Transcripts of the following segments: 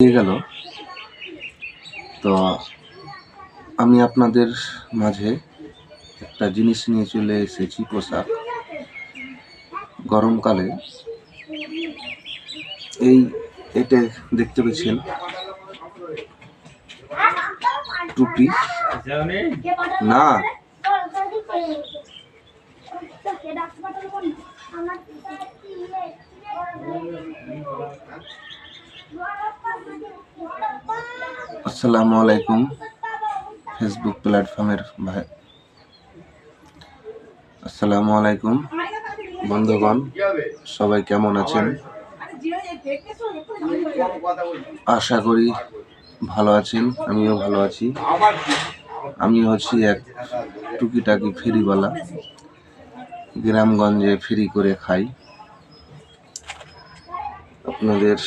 হয়ে গেল। তো আমি আপনাদের মাঝে একটা জিনিস নিয়ে চলে এসেছি, পোশাক। গরমকালে এটা দেখতে পাচ্ছেন, টুপি না, আসসালামু আলাইকুম ফেসবুক প্ল্যাটফর্মের ভাই, আসসালামু আলাইকুম বন্ধুগণ, সবাই কেমন আছেন? আশা করি ভালো আছেন। আমিও ভালো আছি। আমি হচ্ছি এক টুকিটাকি ফেরিওয়ালা, গ্রামগঞ্জে ফেরি করে খাই। আপনাদের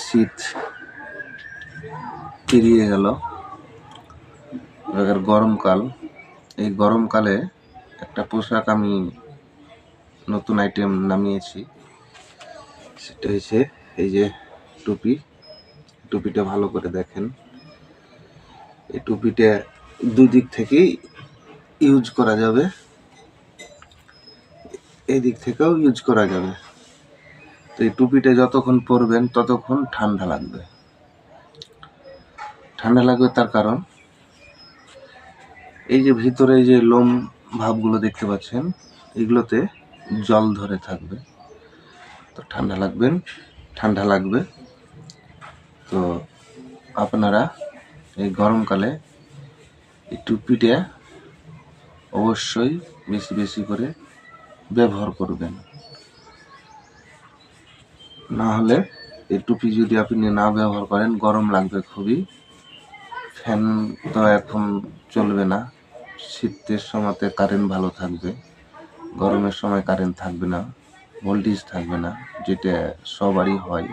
শীত পেরিয়ে গেল, এবার গরমকাল। এই গরমকালে একটা পোশাক আমি নতুন আইটেম নামিয়েছি, সেটা হচ্ছে এই যে টুপি। টুপিটা ভালো করে দেখেন। এই টুপিটা দুদিক থেকেই ইউজ করা যাবে, এই দিক থেকেও ইউজ করা যাবে। তো এই টুপিটা যতক্ষণ পরবেন ততক্ষণ ঠান্ডা লাগবে। তার কারণ এই যে ভিতরে যে লোম ভাবগুলো দেখতে পাচ্ছেন, এগুলোতে জল ধরে থাকবে, তো ঠান্ডা লাগবে। তো আপনারা এই গরমকালে এই টুপিটা অবশ্যই বেশি বেশি করে ব্যবহার করবেন। না হলে এই টুপি যদি আপনি না ব্যবহার করেন, গরম লাগবে খুবই। ফ্যান তো এখন চলবে না। শীতের সময়তে কারেন্ট ভালো থাকবে, গরমের সময় কারেন্ট থাকবে না, ভোল্টেজ থাকবে না, যেটা সবারই হয়।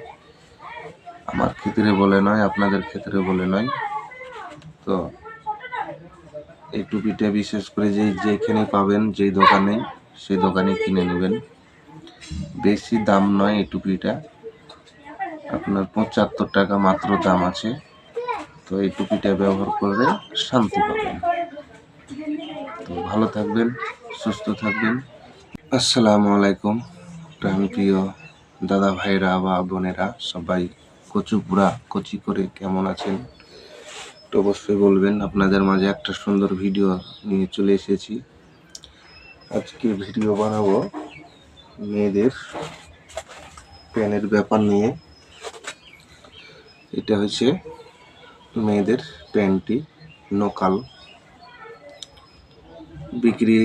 আমার ক্ষেত্রে বলে নয়, আপনাদের ক্ষেত্রে বলে নয়। তো এই টুপিটা বিশেষ করে যেখানে পাবেন, যেই দোকানে, সেই দোকানে কিনে নেবেন। বেশি দাম নয় এই টুপিটা, আপনার 75 টাকা মাত্র দাম আছে। তো এই টুপিটা ব্যবহার করলে শান্তি পাবেন। তো ভালো থাকবেন, সুস্থ থাকবেন। আসসালামু আলাইকুম প্রিয় দাদা ভাইরা বা বোনেরা, সবাই কচি করে কেমন আছেন? তো অবশ্যই বলবেন। আপনাদের মাঝে একটা সুন্দর ভিডিও নিয়ে চলে এসেছি। আজকে ভিডিও বানাবো মেয়েদের প্যান্টের ব্যাপার নিয়ে। এটা হচ্ছে মেয়েদের প্যান্টটি, নোকাল, বিক্রি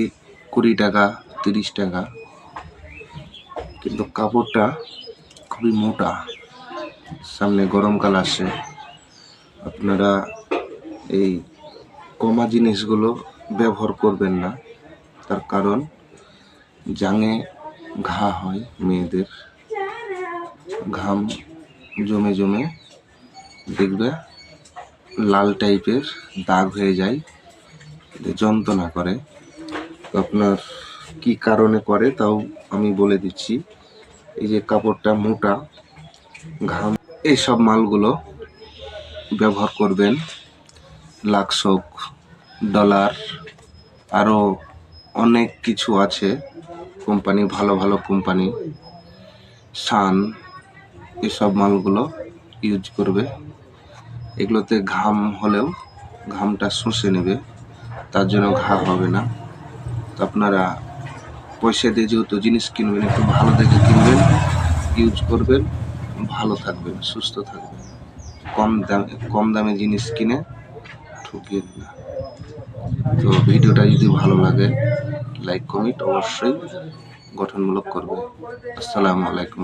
20 টাকা 30 টাকা, কিন্তু কাপড়টা খুবই মোটা। সামনে গরমকাল আসে, আপনারা এই কমা জিনিসগুলো ব্যবহার করবেন না। তার কারণ জাঙে ঘা হয়, মেয়েদের ঘাম জমে জমে দেখবে লাল টাইপের দাগ হয়ে যায়, যন্ত্রণা করে। আপনার কি কারণে করে তাও আমি বলে দিচ্ছি। এই যে কাপড়টা মোটা, ঘাম, এইসব মালগুলো ব্যবহার করবেন। লাক্সক, ডলার, আরও অনেক কিছু আছে কোম্পানি, ভালো ভালো কোম্পানি, সান, এসব মালগুলো ইউজ করবে। এগুলোতে ঘাম হলেও ঘামটা শুষে নেবে, তার জন্য ঘা হবে না। তো আপনারা পয়সা দিয়ে যেহেতু জিনিস কিনবেন, একটু ভালো দেখে কিনবেন, ইউজ করবেন, ভালো থাকবেন, সুস্থ থাকবেন। কম দামে জিনিস কিনে ঠকিয়েন না। তো ভিডিওটা যদি ভালো লাগে, লাইক কমেন্ট অবশ্যই গঠনমূলক করবে। আসসালামু আলাইকুম।